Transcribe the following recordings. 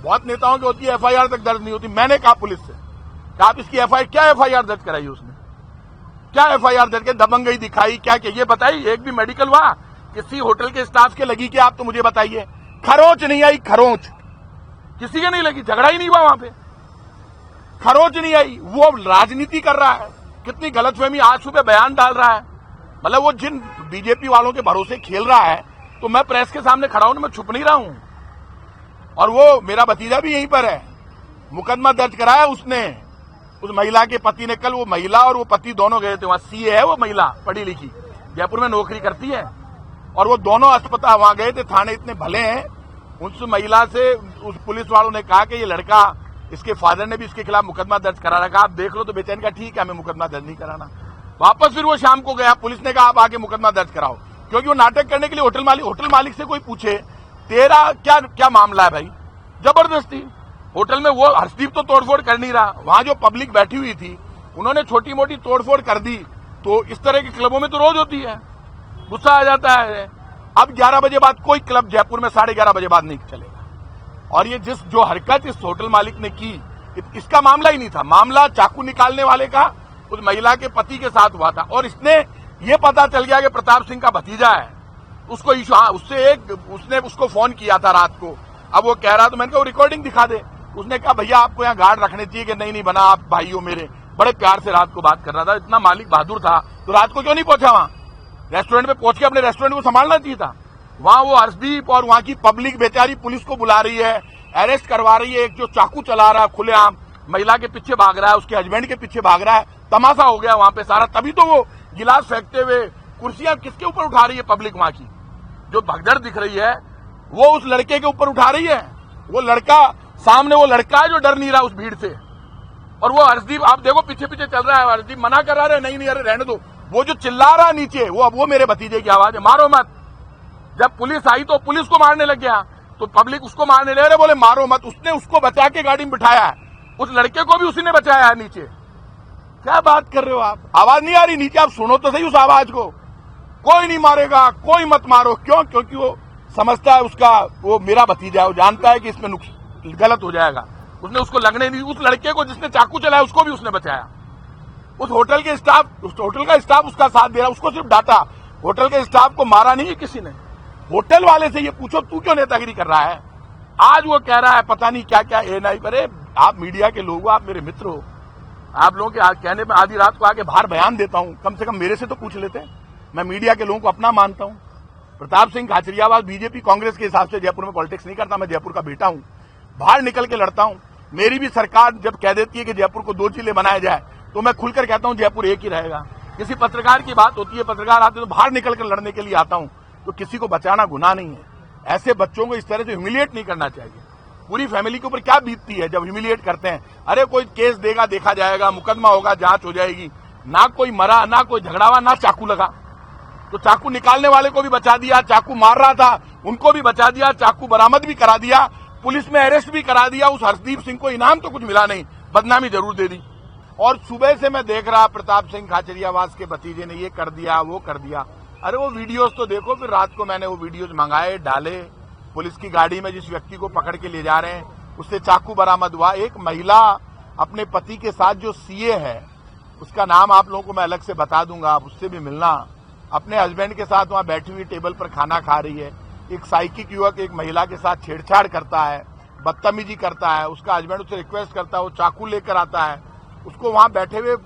बहुत नेताओं की होती है, एफआईआर तक दर्ज नहीं होती। मैंने कहा पुलिस से कि आप इसकी क्या एफआईआर दर्ज कराई उसने, क्या एफआईआर दर्ज के दबंगई दिखाई, क्या ये बताई? एक भी मेडिकल हुआ किसी होटल के स्टाफ के लगी क्या? आप तो मुझे बताइए। खरोच नहीं आई, खरोच किसी के नहीं लगी, झगड़ा ही नहीं हुआ वहां पे, खरोच नहीं आई। वो राजनीति कर रहा है, कितनी गलतफहमी। आज सुबह बयान डाल रहा है, मतलब वो जिन बीजेपी वालों के भरोसे खेल रहा है। तो मैं प्रेस के सामने खड़ा हूं, मैं छुप नहीं रहा हूं। और वो मेरा भतीजा भी यहीं पर है, मुकदमा दर्ज कराया उसने, उस महिला के पति ने। कल वो महिला और वो पति दोनों गए थे वहां, सीए है वो महिला, पढ़ी लिखी, जयपुर में नौकरी करती है, और वो दोनों अस्पताल वहां गए थे। थाने इतने भले हैं, उस महिला से उस पुलिस वालों ने कहा कि ये लड़का, इसके फादर ने भी इसके खिलाफ मुकदमा दर्ज करा रखा, आप देख लो। तो बेचैन का ठीक है, हमें मुकदमा दर्ज नहीं कराना। वापस फिर वो शाम को गया, पुलिस ने कहा आप आके मुकदमा दर्ज कराओ, क्योंकि वो नाटक करने के लिए होटल मालिक से कोई पूछे तेरा क्या मामला है भाई, जबरदस्ती होटल में। वो हर्षदीप तो तोड़फोड़ कर नहीं रहा, वहां जो पब्लिक बैठी हुई थी उन्होंने छोटी मोटी तोड़फोड़ कर दी। तो इस तरह के क्लबों में तो रोज होती है, गुस्सा आ जाता है। अब 11 बजे बाद कोई क्लब जयपुर में 11:30 बजे बाद नहीं चलेगा। और ये जो हरकत इस होटल मालिक ने की, इसका मामला ही नहीं था। मामला चाकू निकालने वाले का उस महिला के पति के साथ हुआ था, और इसने ये पता चल गया कि प्रताप सिंह का भतीजा है, उसको उसने उसको फोन किया था रात को। अब वो कह रहा, तो मैंने कहा वो रिकॉर्डिंग दिखा दे। उसने कहा भैया आपको यहाँ गार्ड रखने चाहिए कि नहीं बना, आप भाइयों मेरे, बड़े प्यार से रात को बात कर रहा था। इतना मालिक बहादुर था तो रात को क्यों नहीं पहुंचा वहां? रेस्टोरेंट पे पहुंच के अपने रेस्टोरेंट को संभालना चाहिए था। वहां वो हर्षदीप और वहां की पब्लिक बेचारी पुलिस को बुला रही है, अरेस्ट करवा रही है। एक जो चाकू चला रहा है खुलेआम, महिला के पीछे भाग रहा है, उसके हस्बैंड के पीछे भाग रहा है, तमाशा हो गया वहां पे सारा। तभी तो वो गिलास फेंकते हुए कुर्सियां किसके ऊपर उठा रही है पब्लिक, वहां की जो भगदड़ दिख रही है वो उस लड़के के ऊपर उठा रही है। वो लड़का सामने, वो लड़का है जो डर नहीं रहा उस भीड़ से। और वो हर्षदीप आप देखो पीछे पीछे चल रहा है, हर्षदीप मना कर रहा है, नहीं अरे रहने दो। वो जो चिल्ला रहा नीचे, वो मेरे भतीजे की आवाज है, मारो मत। जब पुलिस आई तो पुलिस को मारने लग गया, तो पब्लिक उसको मारने लग रहे, बोले मारो मत। उसने उसको बचा के गाड़ी में बिठाया है, उस लड़के को भी उसी ने बचाया है नीचे। क्या बात कर रहे हो आप? आवाज नहीं आ रही नीचे, आप सुनो तो सही उस आवाज को। कोई नहीं मारेगा, कोई मत मारो। क्यों? क्योंकि वो समझता है उसका, वो मेरा भतीजा है, वो जानता है कि इसमें गलत हो जाएगा। उसने उसको लगने दी। उस लड़के को जिसने चाकू चलाया उसको भी उसने बचाया। उस होटल का स्टाफ उसका साथ दे रहा, उसको सिर्फ डांटा। होटल के स्टाफ को मारा नहीं है किसी ने। होटल वाले से ये पूछो तू क्यों नेतागिरी कर रहा है? आज वो कह रहा है पता नहीं क्या क्या एएनआई पर। आप मीडिया के लोग हो, आप मेरे मित्र हो, आप लोगों के कहने में आधी रात को आके बाहर बयान देता हूं, कम से कम मेरे से तो पूछ लेते। मैं मीडिया के लोगों को अपना मानता हूं। प्रताप सिंह खाचरियावास बीजेपी कांग्रेस के हिसाब से जयपुर में पॉलिटिक्स नहीं करता। मैं जयपुर का बेटा हूं, बाहर निकल के लड़ता हूं। मेरी भी सरकार जब कह देती है कि जयपुर को 2 जिले बनाया जाए तो मैं खुलकर कहता हूं जयपुर एक ही रहेगा। किसी पत्रकार की बात होती है, पत्रकार आते तो बाहर निकल कर लड़ने के लिए आता हूं। तो किसी को बचाना गुनाह नहीं है। ऐसे बच्चों को इस तरह से ह्यूमिलिएट नहीं करना चाहिए। पूरी फैमिली के ऊपर क्या बीतती है जब ह्यूमिलिएट करते हैं। अरे कोई केस देगा, देखा जाएगा, मुकदमा होगा, जांच हो जाएगी। ना कोई मरा, ना कोई झगड़ा हुआ, ना चाकू लगा। तो चाकू निकालने वाले को भी बचा दिया, चाकू मार रहा था उनको भी बचा दिया, चाकू बरामद भी करा दिया, पुलिस में अरेस्ट भी करा दिया। उस हर्षदीप सिंह को इनाम तो कुछ मिला नहीं, बदनामी जरूर दे दी। और सुबह से मैं देख रहा प्रताप सिंह खाचरियावास के भतीजे ने ये कर दिया, वो कर दिया। अरे वो वीडियोस तो देखो। फिर रात को मैंने वो वीडियोस मंगाए, डाले। पुलिस की गाड़ी में जिस व्यक्ति को पकड़ के ले जा रहे हैं उससे चाकू बरामद हुआ। एक महिला अपने पति के साथ जो सीए है, उसका नाम आप लोगों को मैं अलग से बता दूंगा, आप उससे भी मिलना। अपने हस्बैंड के साथ वहां बैठी हुई टेबल पर खाना खा रही है। एक साइकिक युवक एक महिला के साथ छेड़छाड़ करता है, बदतमीजी करता है। उसका हस्बैंड उससे रिक्वेस्ट करता है, वो चाकू लेकर आता है, उसको वहां बैठे हुए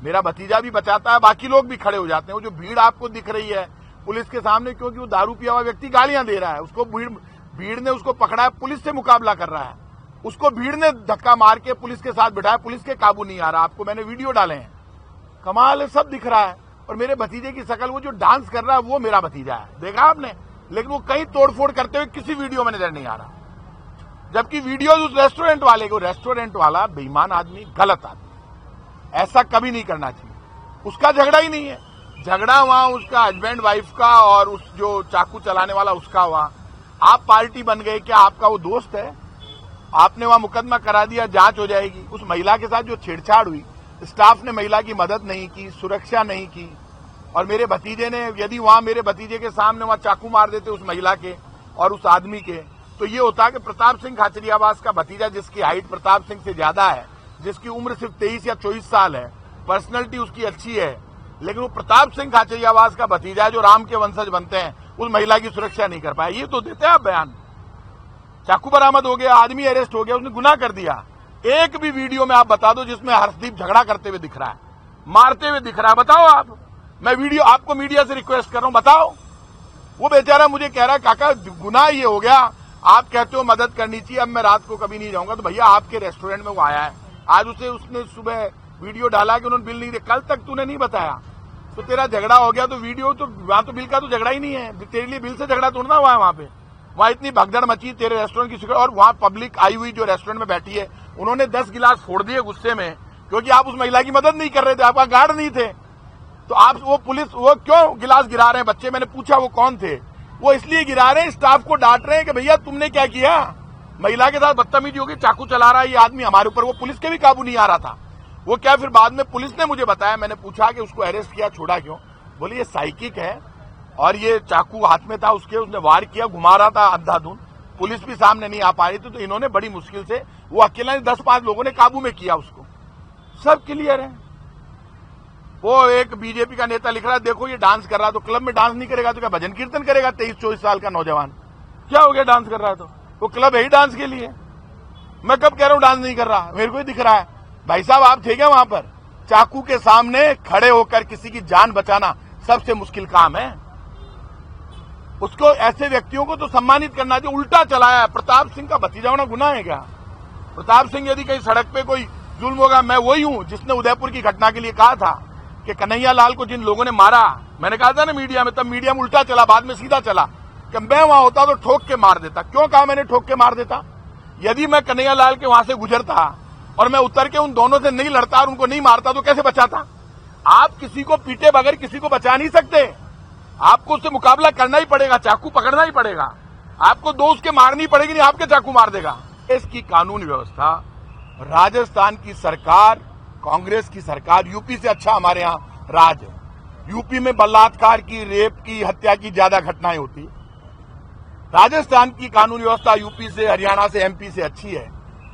मेरा भतीजा भी बचाता है, बाकी लोग भी खड़े हो जाते हैं। वो जो भीड़ आपको दिख रही है पुलिस के सामने, क्योंकि वो दारू पिया हुआ व्यक्ति गालियां दे रहा है, उसको भीड़ ने उसको पकड़ा है, पुलिस से मुकाबला कर रहा है। उसको भीड़ ने धक्का मार के पुलिस के साथ बिठाया, पुलिस के काबू नहीं आ रहा। आपको मैंने वीडियो डाले हैं, कमाल है, सब दिख रहा है। और मेरे भतीजे की शकल, वो जो डांस कर रहा है वो मेरा भतीजा है, देखा आपने। लेकिन वो कहीं तोड़फोड़ करते हुए किसी वीडियो में नजर नहीं आ रहा। जबकि वीडियो उस रेस्टोरेंट वाले को, रेस्टोरेंट वाला बेईमान आदमी, गलत आदमी, ऐसा कभी नहीं करना चाहिए। उसका झगड़ा ही नहीं है, झगड़ा वहां उसका हस्बैंड वाइफ का और उस जो चाकू चलाने वाला उसका हुआ। आप पार्टी बन गए, क्या आपका वो दोस्त है? आपने वहां मुकदमा करा दिया, जांच हो जाएगी। उस महिला के साथ जो छेड़छाड़ हुई, स्टाफ ने महिला की मदद नहीं की, सुरक्षा नहीं की। और मेरे भतीजे ने, यदि वहां मेरे भतीजे के सामने वहां चाकू मार देते उस महिला के और उस आदमी के, तो ये होता कि प्रताप सिंह खाचरियावास का भतीजा, जिसकी हाइट प्रताप सिंह से ज्यादा है, जिसकी उम्र सिर्फ 23 या 24 साल है, पर्सनैलिटी उसकी अच्छी है, लेकिन वो प्रताप सिंह खाचरियावास का भतीजा है जो राम के वंशज बनते हैं, उस महिला की सुरक्षा नहीं कर पाया। ये तो देते हैं आप बयान। चाकू बरामद हो गया, आदमी अरेस्ट हो गया, उसने गुनाह कर दिया। एक भी वीडियो में आप बता दो जिसमें हर्षदीप झगड़ा करते हुए दिख रहा है, मारते हुए दिख रहा है, बताओ आप। मैं वीडियो आपको मीडिया से रिक्वेस्ट कर रहा हूं, बताओ। वो बेचारा मुझे कह रहा है काका गुनाह ये हो गया, आप कहते हो मदद करनी चाहिए, अब मैं रात को कभी नहीं जाऊंगा। तो भैया आपके रेस्टोरेंट में वो आया है, आज उसने सुबह वीडियो डाला कि उन्होंने बिल नहीं दिया, कल तक तूने नहीं बताया, तो तेरा झगड़ा हो गया। तो वीडियो तो वहां तो बिल का तो झगड़ा ही नहीं है, तेरे लिए बिल से झगड़ा तोड़ना हुआ है वहां पे। वहां इतनी भगदड़ मची तेरे रेस्टोरेंट की सिक्योरिटी, और वहां पब्लिक आई हुई जो रेस्टोरेंट में बैठी है, उन्होंने 10 गिलास फोड़ दिए गुस्से में, क्योंकि आप उस महिला की मदद नहीं कर रहे थे, आपका गार्ड नहीं थे। तो आप वो पुलिस वो क्यों गिलास गिरा रहे हैं बच्चे? मैंने पूछा वो कौन थे, वो इसलिए गिरा रहे हैं, स्टाफ को डांट रहे हैं कि भैया तुमने क्या किया, महिला के साथ बदतमीजी होगी, चाकू चला रहा है ये आदमी हमारे ऊपर। वो पुलिस के भी काबू नहीं आ रहा था। वो क्या फिर बाद में पुलिस ने मुझे बताया, मैंने पूछा कि उसको अरेस्ट किया, छोड़ा क्यों? बोले ये साइकिक है और ये चाकू हाथ में था उसके, उसने वार किया, घुमा रहा था अंधाधुंध, पुलिस भी सामने नहीं आ पा रही थी, तो इन्होंने बड़ी मुश्किल से, वो अकेला 10-5 लोगों ने काबू में किया उसको। सब क्लियर है। वो एक बीजेपी का नेता लिख रहा है देखो ये डांस कर रहा है, तो क्लब में डांस नहीं करेगा तो क्या भजन कीर्तन करेगा? 23-24 साल का नौजवान क्या हो गया डांस कर रहा है? तो वो क्लब है ही डांस के लिए। मैं कब कह रहा हूं डांस नहीं कर रहा, मेरे को ही दिख रहा है। भाई साहब आप थे क्या वहां पर? चाकू के सामने खड़े होकर किसी की जान बचाना सबसे मुश्किल काम है। उसको, ऐसे व्यक्तियों को तो सम्मानित करना चाहिए। उल्टा चलाया है। प्रताप सिंह का भतीजा होना गुनाह है क्या? प्रताप सिंह यदि कहीं सड़क पे कोई जुल्म होगा, मैं वही हूं जिसने उदयपुर की घटना के लिए कहा था कि कन्हैया लाल को जिन लोगों ने मारा, मैंने कहा था ना मीडिया में, तब मीडिया में उल्टा चला, बाद में सीधा चला कि मैं वहां होता तो ठोक के मार देता। क्यों कहा मैंने ठोक के मार देता? यदि मैं कन्हैया लाल के वहां से गुजरता और मैं उतर के उन दोनों से नहीं लड़ता और उनको नहीं मारता तो कैसे बचाता? आप किसी को पीटे बगैर किसी को बचा नहीं सकते, आपको उससे मुकाबला करना ही पड़ेगा, चाकू पकड़ना ही पड़ेगा, आपको दो उसके मारनी पड़ेगी, नहीं आपके चाकू मार देगा। इसकी कानून व्यवस्था, राजस्थान की सरकार, कांग्रेस की सरकार, यूपी से अच्छा हमारे यहाँ राज है। यूपी में बलात्कार की, रेप की, हत्या की ज्यादा घटनाएं होती। राजस्थान की कानून व्यवस्था यूपी से, हरियाणा से, एमपी से अच्छी है।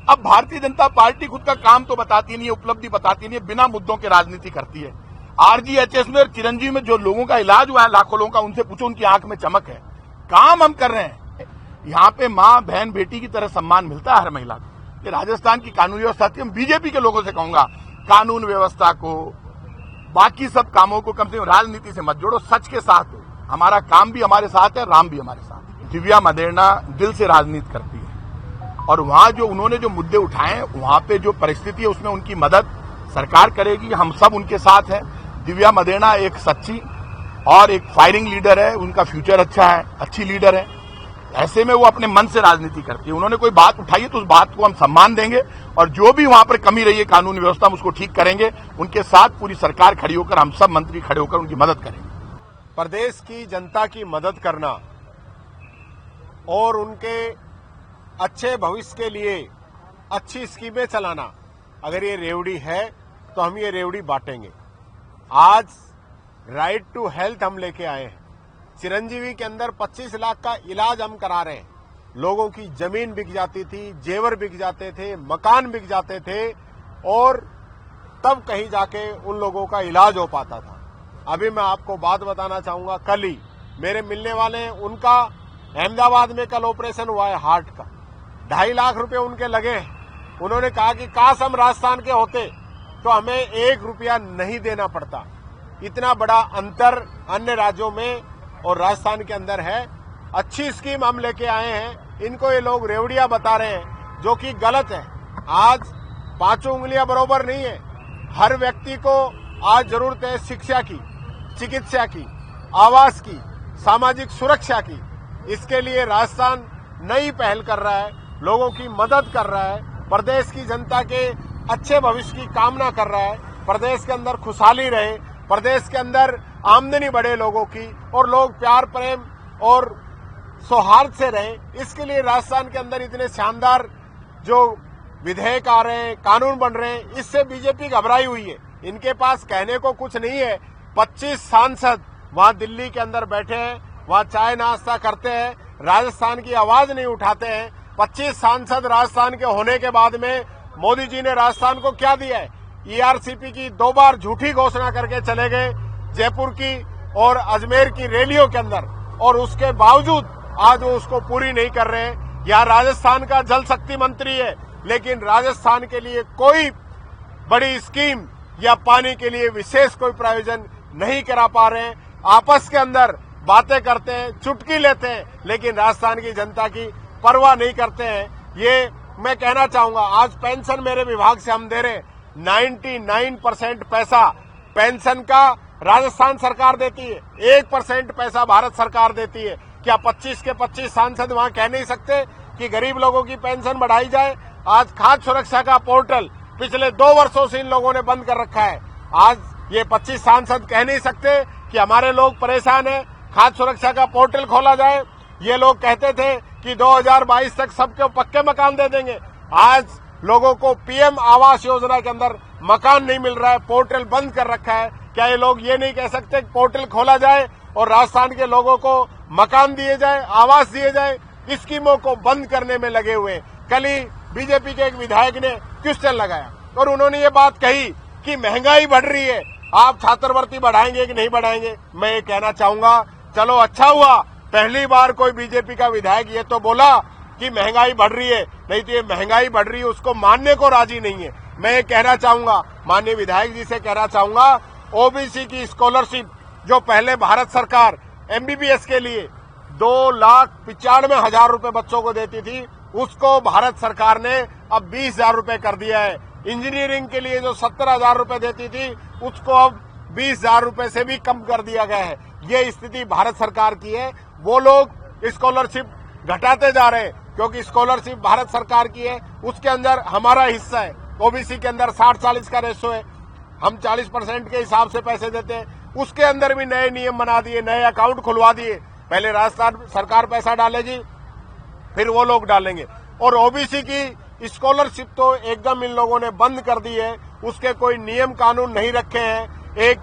अब भारतीय जनता पार्टी खुद का काम तो बताती नहीं है, उपलब्धि बताती नहीं है, बिना मुद्दों के राजनीति करती है। आरजीएचएस में और चिरंजीवी में जो लोगों का इलाज हुआ है, लाखों लोगों का, उनसे पूछो, उनकी आंख में चमक है। काम हम कर रहे हैं। यहाँ पे माँ, बहन, बेटी की तरह सम्मान मिलता है हर महिला को। ये राजस्थान की कानून व्यवस्था थी। मैं बीजेपी के लोगों से कहूंगा, कानून व्यवस्था को, बाकी सब कामों को कम से कम राजनीति से मत जोड़ो, सच के साथ हो। हमारा काम भी हमारे साथ है, राम भी हमारे साथ है। दिव्या मदेरणा दिल से राजनीति करती है और वहां जो उन्होंने जो मुद्दे उठाए, वहां पे जो परिस्थिति है उसमें उनकी मदद सरकार करेगी, हम सब उनके साथ हैं। दिव्या मदेरणा एक सच्ची और एक फायरिंग लीडर है, उनका फ्यूचर अच्छा है, अच्छी लीडर है। ऐसे में वो अपने मन से राजनीति करती है। उन्होंने कोई बात उठाई है तो उस बात को हम सम्मान देंगे और जो भी वहां पर कमी रही है कानून व्यवस्था में उसको ठीक करेंगे। उनके साथ पूरी सरकार खड़ी होकर, हम सब मंत्री खड़े होकर उनकी मदद करेंगे। प्रदेश की जनता की मदद करना और उनके अच्छे भविष्य के लिए अच्छी स्कीमें चलाना, अगर ये रेवड़ी है तो हम ये रेवड़ी बांटेंगे। आज राइट टू हेल्थ हम लेके आए हैं। चिरंजीवी के अंदर 25 लाख का इलाज हम करा रहे हैं। लोगों की जमीन बिक जाती थी, जेवर बिक जाते थे, मकान बिक जाते थे और तब कहीं जाके उन लोगों का इलाज हो पाता था। अभी मैं आपको बात बताना चाहूंगा, कल ही मेरे मिलने वाले हैं, उनका अहमदाबाद में कल ऑपरेशन हुआ है हार्ट का, 2.5 लाख रुपए उनके लगे हैं। उन्होंने कहा कि काश हम राजस्थान के होते तो हमें 1 रुपया नहीं देना पड़ता। इतना बड़ा अंतर अन्य राज्यों में और राजस्थान के अंदर है। अच्छी स्कीम हम लेके आए हैं। इनको ये लोग रेवड़िया बता रहे हैं, जो कि गलत है। आज 5 उंगलियां बराबर नहीं है। हर व्यक्ति को आज जरूरत है शिक्षा की, चिकित्सा की, आवास की, सामाजिक सुरक्षा की। इसके लिए राजस्थान नई पहल कर रहा है, लोगों की मदद कर रहा है, प्रदेश की जनता के अच्छे भविष्य की कामना कर रहा है। प्रदेश के अंदर खुशहाली रहे, प्रदेश के अंदर आमदनी बढ़े लोगों की और लोग प्यार प्रेम और सौहार्द से रहे। इसके लिए राजस्थान के अंदर इतने शानदार जो विधेयक आ रहे हैं, कानून बन रहे हैं, इससे बीजेपी घबराई हुई है। इनके पास कहने को कुछ नहीं है। 25 सांसद वहां दिल्ली के अंदर बैठे हैं, वहां चाय नाश्ता करते हैं राजस्थान की आवाज नहीं उठाते हैं। 25 सांसद राजस्थान के होने के बाद में मोदी जी ने राजस्थान को क्या दिया है? ईआरसीपी की 2 बार झूठी घोषणा करके चले गए जयपुर की और अजमेर की रैलियों के अंदर, और उसके बावजूद आज वो उसको पूरी नहीं कर रहे हैं। यहाँ राजस्थान का जल शक्ति मंत्री है, लेकिन राजस्थान के लिए कोई बड़ी स्कीम या पानी के लिए विशेष कोई प्रायोजन नहीं करा पा रहे हैं। आपस के अंदर बातें करते हैं, चुटकी लेते हैं, लेकिन राजस्थान की जनता की परवाह नहीं करते हैं। ये मैं कहना चाहूंगा, आज पेंशन मेरे विभाग से हम दे रहे हैं। 99% पैसा पेंशन का राजस्थान सरकार देती है, 1% पैसा भारत सरकार देती है। क्या 25 के 25 सांसद वहां कह नहीं सकते कि गरीब लोगों की पेंशन बढ़ाई जाए? आज खाद्य सुरक्षा का पोर्टल पिछले 2 वर्षों से इन लोगों ने बंद कर रखा है। आज ये 25 सांसद कह नहीं सकते कि हमारे लोग परेशान हैं, खाद्य सुरक्षा का पोर्टल खोला जाए। ये लोग कहते थे कि 2022 तक सबको पक्के मकान दे देंगे। आज लोगों को पीएम आवास योजना के अंदर मकान नहीं मिल रहा है, पोर्टल बंद कर रखा है। क्या ये लोग ये नहीं कह सकते कि पोर्टल खोला जाए और राजस्थान के लोगों को मकान दिए जाए, आवास दिए जाए? स्कीमों को बंद करने में लगे हुए। कल ही बीजेपी के एक विधायक ने क्वेश्चन लगाया और उन्होंने ये बात कही कि महंगाई बढ़ रही है, आप छात्रवृत्ति बढ़ाएंगे कि नहीं बढ़ाएंगे? मैं ये कहना चाहूंगा, चलो अच्छा हुआ पहली बार कोई बीजेपी का विधायक ये तो बोला कि महंगाई बढ़ रही है, नहीं तो ये महंगाई बढ़ रही है उसको मानने को राजी नहीं है। मैं ये कहना चाहूंगा, माननीय विधायक जी से कहना चाहूंगा, ओबीसी की स्कॉलरशिप जो पहले भारत सरकार एमबीबीएस के लिए 2,95,000 रुपए बच्चों को देती थी, उसको भारत सरकार ने अब 20,000 रुपए कर दिया है। इंजीनियरिंग के लिए जो 17,000 रुपए देती थी, उसको अब 20,000 रुपए से भी कम कर दिया गया है। ये स्थिति भारत सरकार की है। वो लोग स्कॉलरशिप घटाते जा रहे हैं क्योंकि स्कॉलरशिप भारत सरकार की है, उसके अंदर हमारा हिस्सा है। ओबीसी के अंदर 60-40 का रेशो है, हम 40% के हिसाब से पैसे देते हैं। उसके अंदर भी नए नियम बना दिए, नए अकाउंट खुलवा दिए। पहले राजस्थान सरकार पैसा डालेगी, फिर वो लोग डालेंगे। और ओबीसी की स्कॉलरशिप तो एकदम इन लोगों ने बंद कर दी है, उसके कोई नियम कानून नहीं रखे हैं। एक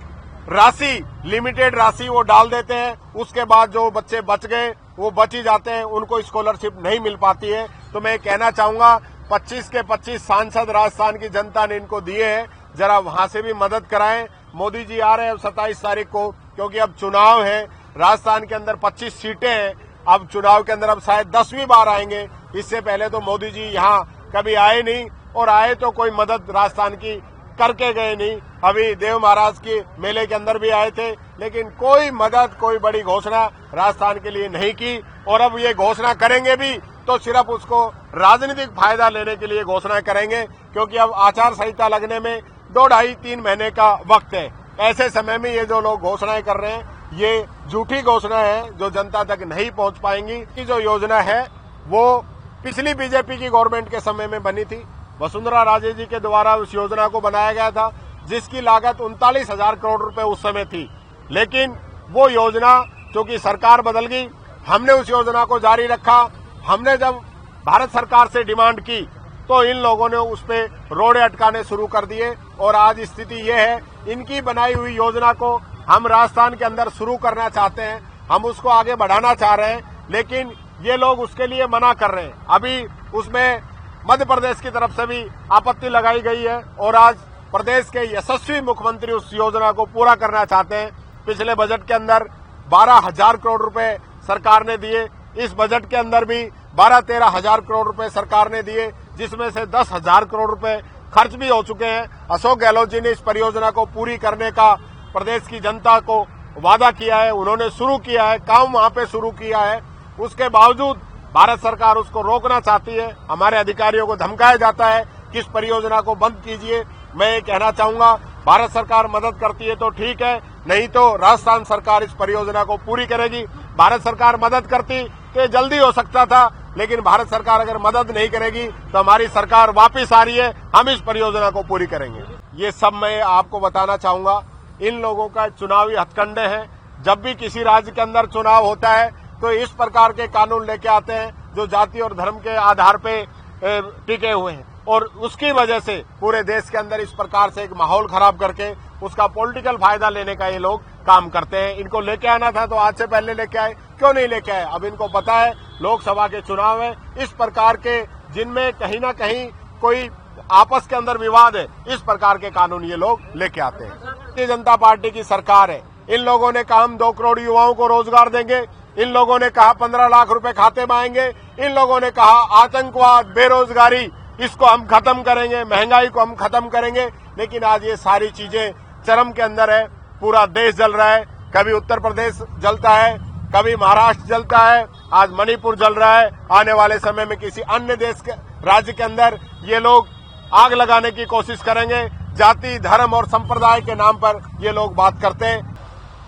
राशि, लिमिटेड राशि वो डाल देते हैं, उसके बाद जो बच्चे बच गए वो बच ही जाते हैं, उनको स्कॉलरशिप नहीं मिल पाती है। तो मैं कहना चाहूंगा, 25 के 25 सांसद राजस्थान की जनता ने इनको दिए हैं, जरा वहां से भी मदद कराएं। मोदी जी आ रहे हैं 27 तारीख को, क्योंकि अब चुनाव है। राजस्थान के अंदर 25 सीटें हैं, अब चुनाव के अंदर अब शायद 10वीं बार आएंगे। इससे पहले तो मोदी जी यहाँ कभी आए नहीं, और आए तो कोई मदद राजस्थान की करके गए नहीं। अभी देव महाराज के मेले के अंदर भी आए थे, लेकिन कोई मदद, कोई बड़ी घोषणा राजस्थान के लिए नहीं की। और अब ये घोषणा करेंगे भी तो सिर्फ उसको राजनीतिक फायदा लेने के लिए घोषणा करेंगे, क्योंकि अब आचार संहिता लगने में 2, 2.5, 3 महीने का वक्त है। ऐसे समय में ये जो लोग घोषणाएं कर रहे हैं, ये झूठी घोषणा है जो जनता तक नहीं पहुंच पाएंगी। की जो योजना है वो पिछली बीजेपी की गवर्नमेंट के समय में बनी थी, वसुंधरा राजे जी के द्वारा उस योजना को बनाया गया था, जिसकी लागत 39,000 करोड़ रुपए उस समय थी। लेकिन वो योजना, चूंकि सरकार बदल गई, हमने उस योजना को जारी रखा। हमने जब भारत सरकार से डिमांड की तो इन लोगों ने उस पे रोड़े अटकाने शुरू कर दिए, और आज स्थिति ये है, इनकी बनाई हुई योजना को हम राजस्थान के अंदर शुरू करना चाहते हैं, हम उसको आगे बढ़ाना चाह रहे हैं, लेकिन ये लोग उसके लिए मना कर रहे हैं। अभी उसमें मध्य प्रदेश की तरफ से भी आपत्ति लगाई गई है, और आज प्रदेश के यशस्वी मुख्यमंत्री उस योजना को पूरा करना चाहते हैं। पिछले बजट के अंदर 12,000 करोड़ रुपए सरकार ने दिए, इस बजट के अंदर भी 12-13 हजार करोड़ रुपए सरकार ने दिए, जिसमें से 10,000 करोड़ रुपए खर्च भी हो चुके हैं। अशोक गहलोत जी ने इस परियोजना को पूरी करने का प्रदेश की जनता को वादा किया है, उन्होंने शुरू किया है, काम वहां पे शुरू किया है। उसके बावजूद भारत सरकार उसको रोकना चाहती है, हमारे अधिकारियों को धमकाया जाता है कि इस परियोजना को बंद कीजिए। मैं ये कहना चाहूंगा, भारत सरकार मदद करती है तो ठीक है, नहीं तो राजस्थान सरकार इस परियोजना को पूरी करेगी। भारत सरकार मदद करती तो ये जल्दी हो सकता था, लेकिन भारत सरकार अगर मदद नहीं करेगी तो हमारी सरकार वापस आ रही है, हम इस परियोजना को पूरी करेंगे। ये सब मैं आपको बताना चाहूंगा, इन लोगों का चुनावी हथकंडे हैं। जब भी किसी राज्य के अंदर चुनाव होता है तो इस प्रकार के कानून लेके आते हैं जो जाति और धर्म के आधार पे टिके हुए हैं, और उसकी वजह से पूरे देश के अंदर इस प्रकार से एक माहौल खराब करके उसका पॉलिटिकल फायदा लेने का ये लोग काम करते हैं। इनको लेके आना था तो आज से पहले लेके आए, क्यों नहीं लेके आए? अब इनको पता है लोकसभा के चुनाव है, इस प्रकार के जिनमें कहीं ना कहीं कोई आपस के अंदर विवाद है, इस प्रकार के कानून ये लोग लेके आते हैं। भारतीय जनता पार्टी की सरकार है, इन लोगों ने कहा हम 2 करोड़ युवाओं को रोजगार देंगे, इन लोगों ने कहा 15 लाख रुपए खाते में आएंगे, इन लोगों ने कहा आतंकवाद, बेरोजगारी, इसको हम खत्म करेंगे, महंगाई को हम खत्म करेंगे। लेकिन आज ये सारी चीजें चरम के अंदर है, पूरा देश जल रहा है। कभी उत्तर प्रदेश जलता है, कभी महाराष्ट्र जलता है, आज मणिपुर जल रहा है। आने वाले समय में किसी अन्य देश के राज्य के अंदर ये लोग आग लगाने की कोशिश करेंगे। जाति, धर्म और संप्रदाय के नाम पर ये लोग बात करते हैं।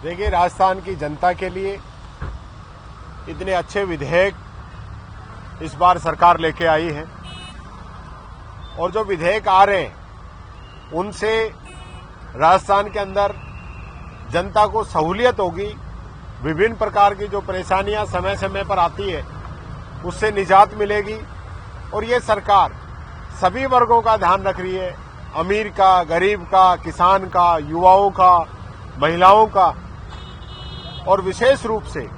देखिए, राजस्थान की जनता के लिए इतने अच्छे विधेयक इस बार सरकार लेके आई है, और जो विधेयक आ रहे हैं उनसे राजस्थान के अंदर जनता को सहूलियत होगी। विभिन्न प्रकार की जो परेशानियां समय समय पर आती है उससे निजात मिलेगी। और ये सरकार सभी वर्गों का ध्यान रख रही है, अमीर का, गरीब का, किसान का, युवाओं का, महिलाओं का। और विशेष रूप से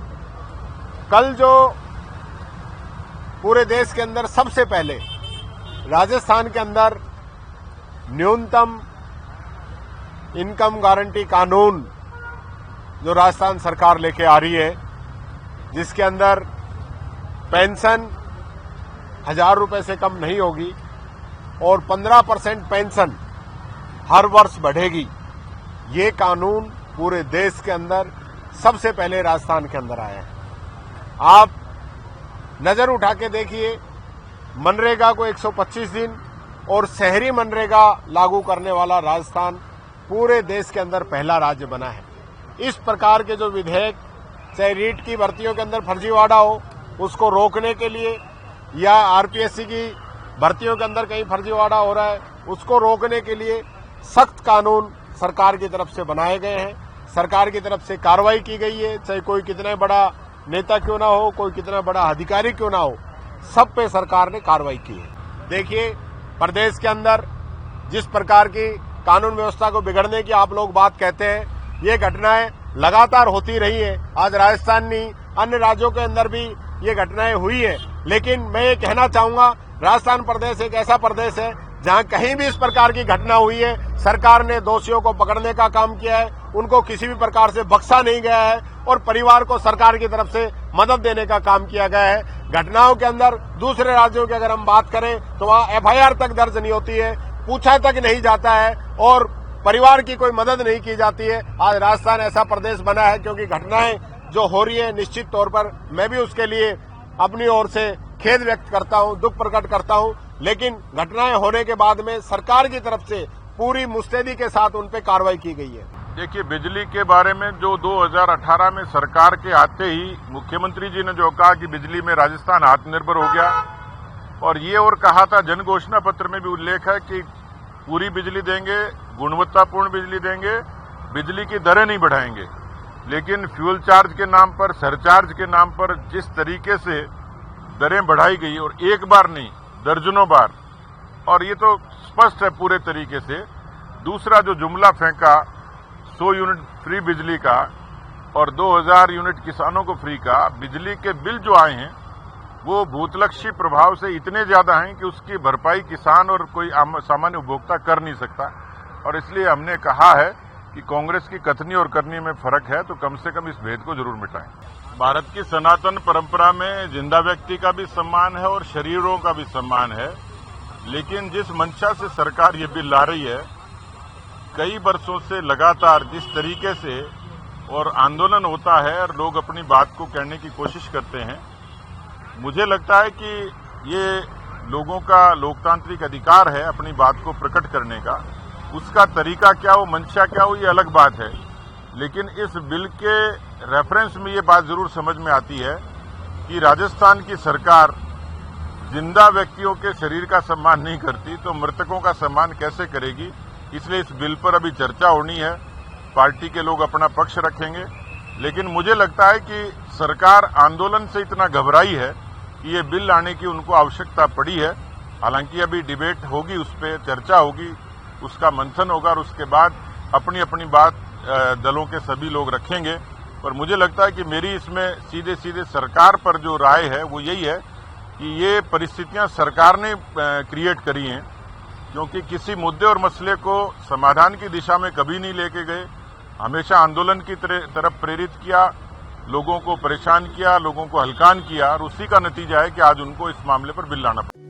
कल जो पूरे देश के अंदर सबसे पहले राजस्थान के अंदर न्यूनतम इनकम गारंटी कानून जो राजस्थान सरकार लेके आ रही है, जिसके अंदर पेंशन 1000 रुपए से कम नहीं होगी और 15% पेंशन हर वर्ष बढ़ेगी। ये कानून पूरे देश के अंदर सबसे पहले राजस्थान के अंदर आया है। आप नजर उठा के देखिए, मनरेगा को 125 दिन और शहरी मनरेगा लागू करने वाला राजस्थान पूरे देश के अंदर पहला राज्य बना है। इस प्रकार के जो विधेयक, चाहे रीट की भर्तियों के अंदर फर्जीवाड़ा हो उसको रोकने के लिए, या आरपीएससी की भर्तियों के अंदर कहीं फर्जीवाड़ा हो रहा है उसको रोकने के लिए सख्त कानून सरकार की तरफ से बनाए गए हैं। सरकार की तरफ से कार्रवाई की गई है, चाहे कोई कितना बड़ा नेता क्यों ना हो, कोई कितना बड़ा अधिकारी क्यों ना हो, सब पे सरकार ने कार्रवाई की है। देखिए, प्रदेश के अंदर जिस प्रकार की कानून व्यवस्था को बिगड़ने की आप लोग बात कहते हैं, ये घटनाएं लगातार होती रही है। आज राजस्थान नहीं, अन्य राज्यों के अंदर भी ये घटनाएं हुई है। लेकिन मैं ये कहना चाहूंगा, राजस्थान प्रदेश एक ऐसा प्रदेश है जहां कहीं भी इस प्रकार की घटना हुई है, सरकार ने दोषियों को पकड़ने का काम किया है, उनको किसी भी प्रकार से बख्शा नहीं गया है और परिवार को सरकार की तरफ से मदद देने का काम किया गया है। घटनाओं के अंदर दूसरे राज्यों की अगर हम बात करें तो वहां एफआईआर तक दर्ज नहीं होती है, पूछा तक नहीं जाता है और परिवार की कोई मदद नहीं की जाती है। आज राजस्थान ऐसा प्रदेश बना है क्योंकि घटनाएं जो हो रही है, निश्चित तौर पर मैं भी उसके लिए अपनी ओर से खेद व्यक्त करता हूं, दुख प्रकट करता हूं। लेकिन घटनाएं होने के बाद में सरकार की तरफ से पूरी मुस्तैदी के साथ उन पे कार्रवाई की गई है। देखिए, बिजली के बारे में जो 2018 में सरकार के आते ही मुख्यमंत्री जी ने जो कहा कि बिजली में राजस्थान आत्मनिर्भर हो गया, और ये और कहा था, जन घोषणा पत्र में भी उल्लेख है कि पूरी बिजली देंगे, गुणवत्तापूर्ण बिजली देंगे, बिजली की दरें नहीं बढ़ाएंगे। लेकिन फ्यूल चार्ज के नाम पर, सरचार्ज के नाम पर जिस तरीके से दरें बढ़ाई गई, और एक बार नहीं दर्जनों बार, और ये तो स्पष्ट है पूरे तरीके से। दूसरा जो जुमला फेंका 100 यूनिट फ्री बिजली का और 2000 यूनिट किसानों को फ्री का, बिजली के बिल जो आए हैं वो भूतलक्षी प्रभाव से इतने ज्यादा हैं कि उसकी भरपाई किसान और कोई सामान्य उपभोक्ता कर नहीं सकता। और इसलिए हमने कहा है कि कांग्रेस की कथनी और करनी में फर्क है, तो कम से कम इस भेद को जरूर मिटाएं। भारत की सनातन परंपरा में जिंदा व्यक्ति का भी सम्मान है और शरीरों का भी सम्मान है। लेकिन जिस मंशा से सरकार ये बिल ला रही है, कई वर्षों से लगातार जिस तरीके से और आंदोलन होता है और लोग अपनी बात को कहने की कोशिश करते हैं, मुझे लगता है कि ये लोगों का लोकतांत्रिक अधिकार है अपनी बात को प्रकट करने का। उसका तरीका क्या हो, मंशा क्या हो, ये अलग बात है। लेकिन इस बिल के रेफरेंस में ये बात जरूर समझ में आती है कि राजस्थान की सरकार जिंदा व्यक्तियों के शरीर का सम्मान नहीं करती तो मृतकों का सम्मान कैसे करेगी। इसलिए इस बिल पर अभी चर्चा होनी है, पार्टी के लोग अपना पक्ष रखेंगे। लेकिन मुझे लगता है कि सरकार आंदोलन से इतना घबराई है कि ये बिल लाने की उनको आवश्यकता पड़ी है। हालांकि अभी डिबेट होगी, उस पर चर्चा होगी, उसका मंथन होगा और उसके बाद अपनी अपनी बात दलों के सभी लोग रखेंगे। पर मुझे लगता है कि मेरी इसमें सीधे सीधे सरकार पर जो राय है वो यही है कि ये परिस्थितियां सरकार ने क्रिएट करी हैं, क्योंकि किसी मुद्दे और मसले को समाधान की दिशा में कभी नहीं लेके गए, हमेशा आंदोलन की तरफ प्रेरित किया, लोगों को परेशान किया, लोगों को हलकान किया, और उसी का नतीजा है कि आज उनको इस मामले पर बिल लाना पड़ा।